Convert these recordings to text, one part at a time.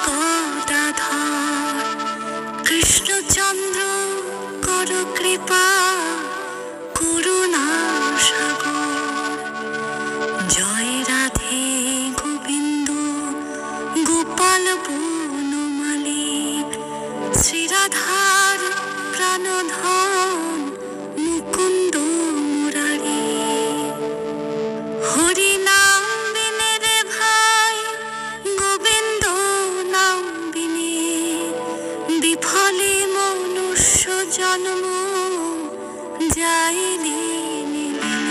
গদাধর কৃষ্ণচন্দ্র কর কৃপা করুণা সাগর। জয় রাধে গোবিন্দ গোপাল বনমালী শ্রীরাধার প্রাণধন মুকুন্দ মুরারি। হরি নাম বিনে রে ভাই গোবিন্দ নাম বিনে বিফলে মনুষ্য জন্ম যায় দিনে দিনে।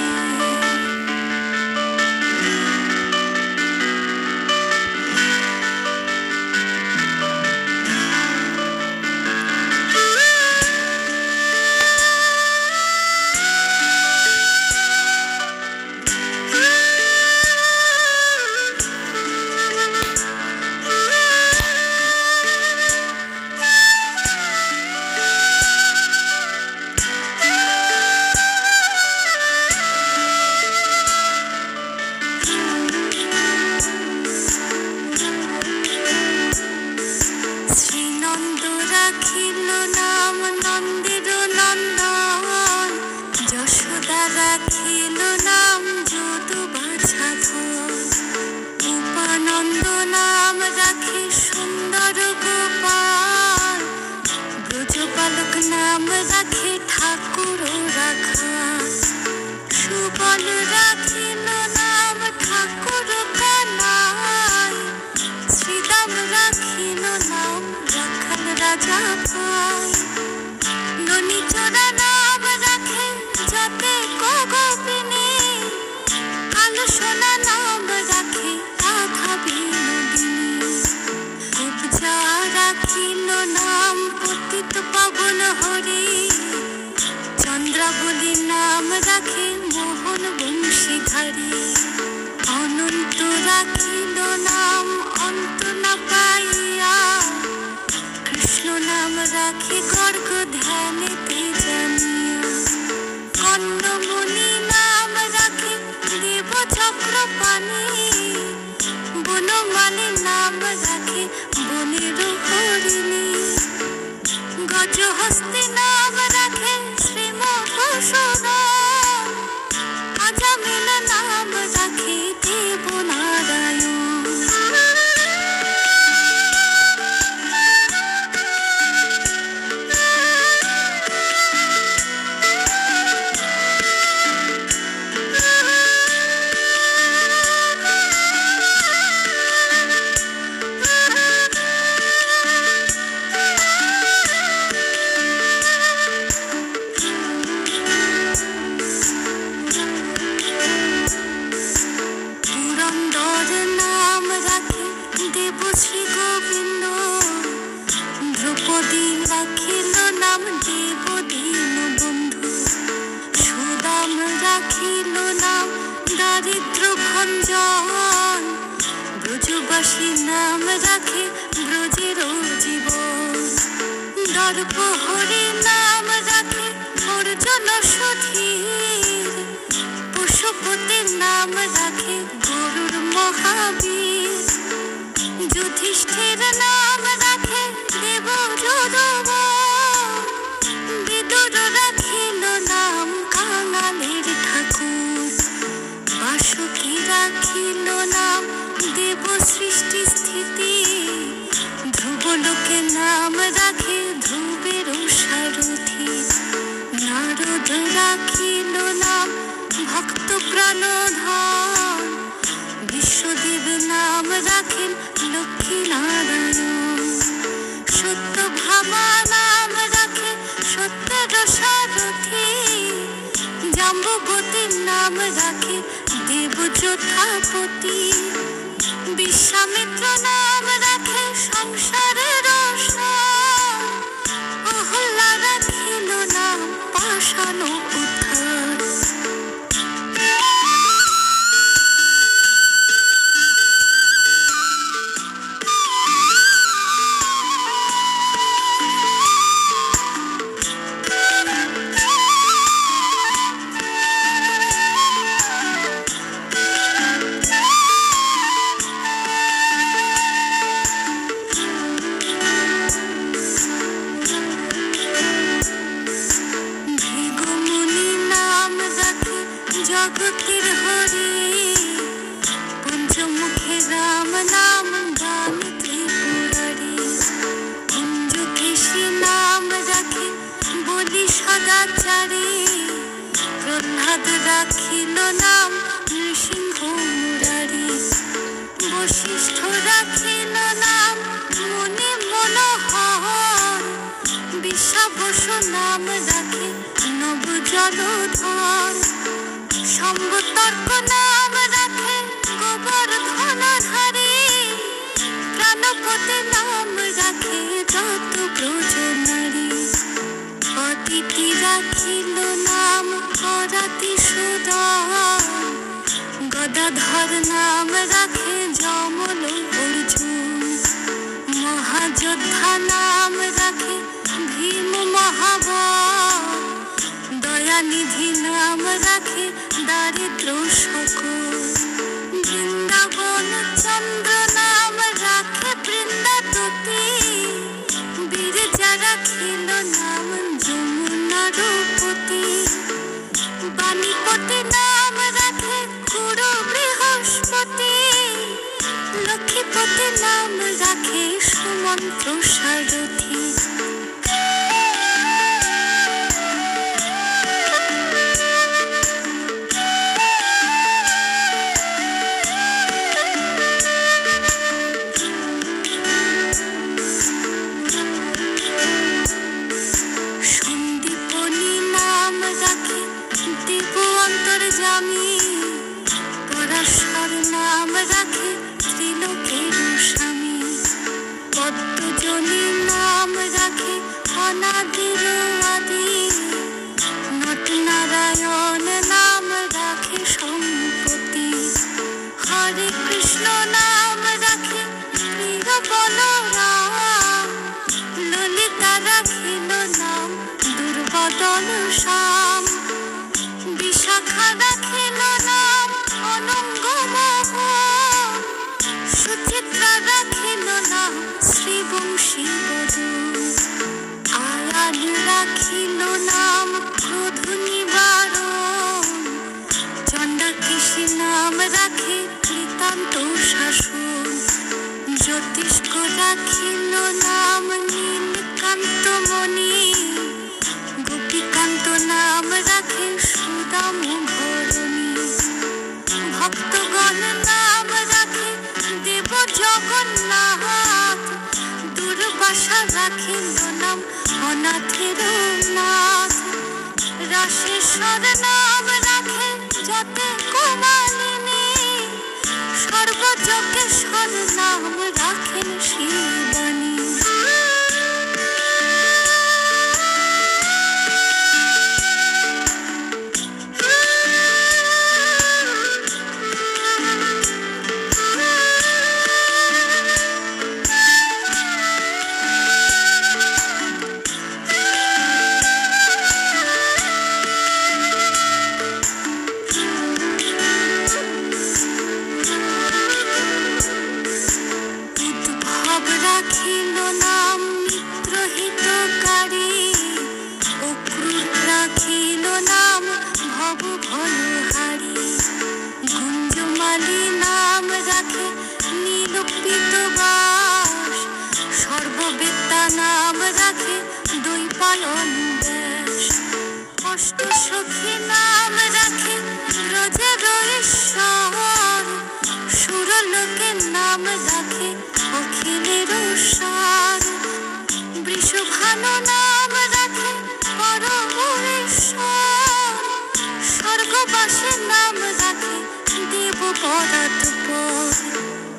শ্রীনন্দ রাখিল নাম নন্দের নন্দন যশোদা রাখিল নাম যদু বাছাধর। উপানন্দ নাম রাখে সুন্দর গোপাল ব্রজবালক নাম রাখে ঠাকুর রাখা। সুবল রাখিল নাম ঠাকুর কানাই শ্রীরাম রাখিল নাম রাখাল রাজা ভাই। ননী চোরা নাম রাখে যাতে গোপিনী কালো সোনা নাম রাখে রাধা বিনোদিনী। উপজা রাখিল নাম পতিত পাবন হরি চন্দ্রাবলী নাম রাখে মোহন বংশীধারী। অনন্ত রাখিল নাম অন্ত না পাইয়া কৃষ্ণ নাম রাখে গর্গ ধ্যানেতে জানিয়া। কন্দমণি নাম রাখে দেব চক্রপাণি বনমালী নাম রাখে বনের হরিণী। গজহস্তি নাম রাখে শ্রীমধুসূদন আজামিল নাম রাখে দেবনারায়ণ। পুরন্দর নাম রাখে দেব শ্রী গোবিন্দ দ্রৌপদী রাখিল নাম দেব দীন বন্ধু। সুদাম রাখিল নাম দারিদ্র ভঞ্জন ব্রজবাসী নাম রাখে ব্রজের জীবন। দর্পহরি নাম রাখে অর্জুন সুধীর পশুপতির নাম রাখে গরুর মহাবীর। যুধিষ্ঠির নাম রাখে দেব যদুবর বিদুর রাখিল নাম কাঙালের ঠাকুর। বাসুকী রাখিল নাম দেব সৃষ্টি স্থিতি ধ্রুবলোকে নাম রাখে ধ্রুবের সারথি। নারদ রাখিল নাম ভক্ত প্রাণধন বিশ্বদেব নাম রাখেন লক্ষ্মী নারায়ণ। সত্যভামা নাম রাখে সত্যের সারথি জাম্বুবতীর নাম রাখে দেব যথাপতি। বিশ্বামিত্র নাম রাখে সংসারের রসন অহল্যা রাখিল নাম পাষাণ উদ্ধার। জগতের হরি পঞ্চমুখে রাম নাম গান ত্রিপুরারি কুঞ্জ কেশী নাম রাখে বলি সদাচারী প্রহ্লাদ রাখিল নাম নৃসিংহ মুরারি বশিষ্ঠ রাখিল নাম মুনি মনোহর বিশ্বাবসু নাম রাখে নব জলধর সম্বতর্ক নাম রাখে গোবর্ধনধারী প্রাণপতি নাম রাখে যত ব্রজ নারী অদিতি রাখিল নাম করাতি সুদর গদাধর নাম রাখে যমল অর্জুন মহাযোদ্ধা নাম রাখে ভীম মহাবল দয়ানিধি নাম রাখে দারিদ্র সকল বৃন্দাবন চন্দ্র নাম রাখে বৃন্দাবতী বীরজা রাখিল নাম যমুনারূপতী বাণীপতি নাম রাখে গুরু বৃহস্পতি লক্ষ্মীপতি নাম রাখে সুমন্ত্র সারথী সন্দীপনী নাম রাখে দেব অন্তর্যামী পরাশর নাম রাখে ত্রিলোকের স্বামী পদ্মজনী নাম রাখে অনাদির আদি নটনারায়ণ নাম রাখে সম্পত্তি হরে কৃষ্ণ নাম রাখে প্রিয় বলরাম ললিতা রাখিল নাম দুর্বদন শ্যাম বিশাখা রাখিল নাম অনঙ্গ মোহন সুচিত্রা রাখিল নাম শ্রীবংশী বধূ আয়ান রাখিল নাম ক্রোধ নিবারণ চণ্ডাকেশী নাম রাখে কৃতান্ত শাসন জ্যোতিষ্ক রাখিল নাম নীলকান্ত মণি গোপীকান্ত নাম রাখে সুদাম ঘরণী ভক্তগণ নাম রাখে দেব জগন্নাথ দুর্বাসা রাখিল নাম অনাথের নাথ রাশেশ্বর নাম রাখে যতে কুমালিনী সর্বযজ্ঞেশ্বর নাম রাখেন শিবানী রাখিল নাম মিত্রহিতকারী অক্রূর রাখিল নাম ভব ভয়হারী গুঞ্জমালী নাম রাখে নীলপিত বাস সর্ববেত্তা নাম রাখে দৈপায়ন ব্যাস অষ্ট সখী নাম রাখে ব্রজের ঈশ্বর সুরলোকের নাম রাখে অখিলের সার বৃষভানু নাম রাখে পরমেশ্বর স্বর্গবাসীর নাম রাখে দেব পরাৎপর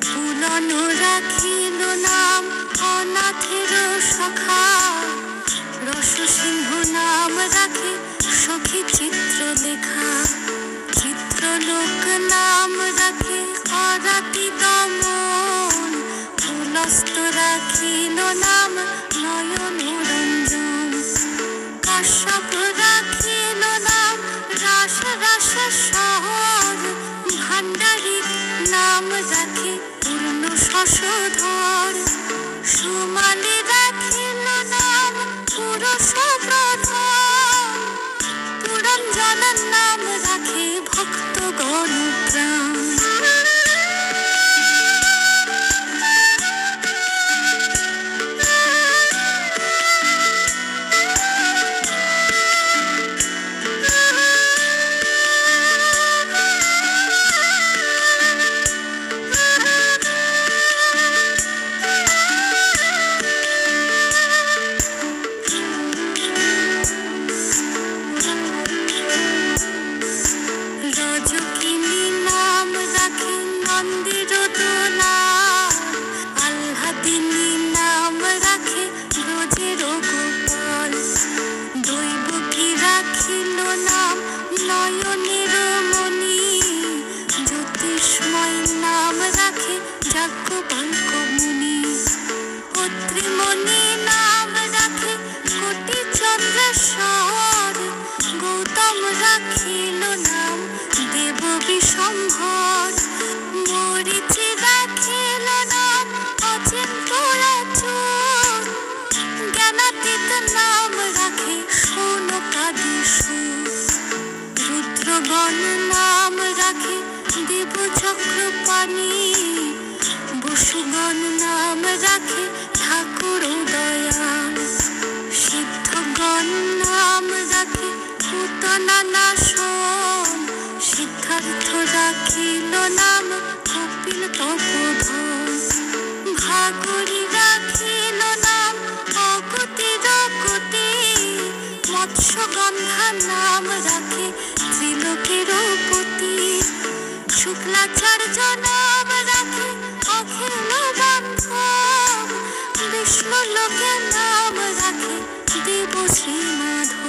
পুলন রাখিল নাম অনাথের সখা রসসিংহ নাম রাখে সখী চিত্রলেখা চিত্রলোক নাম রাখে অরাতি দমন পুলস্ত রাখিল নাম নয়ন রঞ্জন কাশ্যপ রাখিল নাম রাস রাসেশ্বর ভাণ্ডারী নাম রাখে পূর্ণ শশধর সুমালী রাখিল নাম পুরুষ প্রধান পুরঞ্জনের নাম রাখে ভক্ত অনুপ্রাণ। রজকিনী নাম রাখে নন্দের দোলার, আহ্লাদিনী নাম রাখে ব্রজের গোপাল। দৈবকী রাখিল নাম নয়নের মণি, জ্যোতিষ্ময় নাম রাখে যাজ্ঞবল্ক্য মুনি। অত্রিমণি নাম রাখে কোটি চন্দ্রেশ্বর, গৌতম রাখিল নাম দেব বিশম্ভর। মরীচি রাখিল নাম অচিন্ত অচ্যুত, জ্ঞানাতীত নাম রাখে শৌনকাদিসুত। রুদ্রগণ নাম রাখে দেব চক্রপাণি, বসুগণ নাম রাখে ঠাকুর দয়াল। সিদ্ধগণ নাম রাখে পুতনা নাশন, সিদ্ধার্থ রাখিল নাম কপিল তপোধন। ভাগরী রাখিল নাম অগতির গতি, মৎস্যগন্ধা নাম রাখে ত্রিলোকের পতি। শুক্লাচার্য নাম রাখে অখিল বান্ধব, বিষ্ণু লোকে নাম রাখে দেব শ্রী মাধব।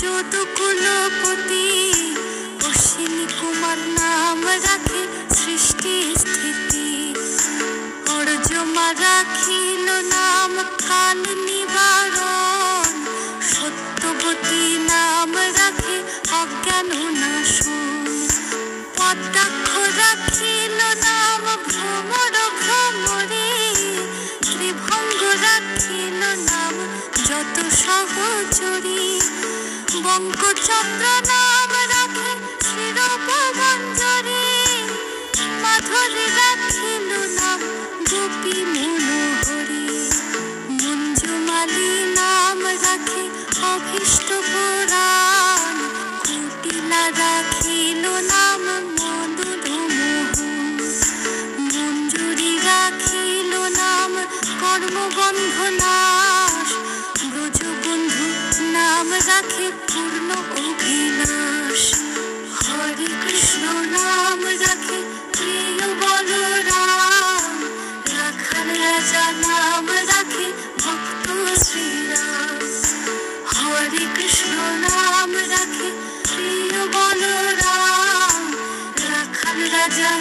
যদুকুলপতি, অশ্বিনী কুমার নাম রাখে সৃষ্টি স্থিতি। অর্যমা রাখিল নাম কাল নিবারণ, সত্যবতী নাম রাখে অজ্ঞান নাশন। পদ্মাক্ষ রাখিল নাম ভ্রমর ভ্রমরে, ত্রিভঙ্গ রাখিল নাম যত সহচরী। বঙ্কচন্দ্র নাম রাখে শিরোপমঞ্জরি, মাধুরী রাখিল নাম গোপী মনোহরি। মঞ্জুমালী নাম রাখে অভীষ্ট পুরাণ, কুটিলা রাখিল নাম মধুরমোহন। মঞ্জুরি রাখিল নাম কর্মবন্ধ নাশ, ব্রজবন্ধু নাম রাখে পূর্ণ অভিলাষ। হরে কৃষ্ণ নাম রাখে প্রিয় বলরাম, রাখাল রাজা নাম রাখে ভক্ত শ্রীরাম। হরে কৃষ্ণ নাম রাখে প্রিয় বলরাম, রাখাল রাজা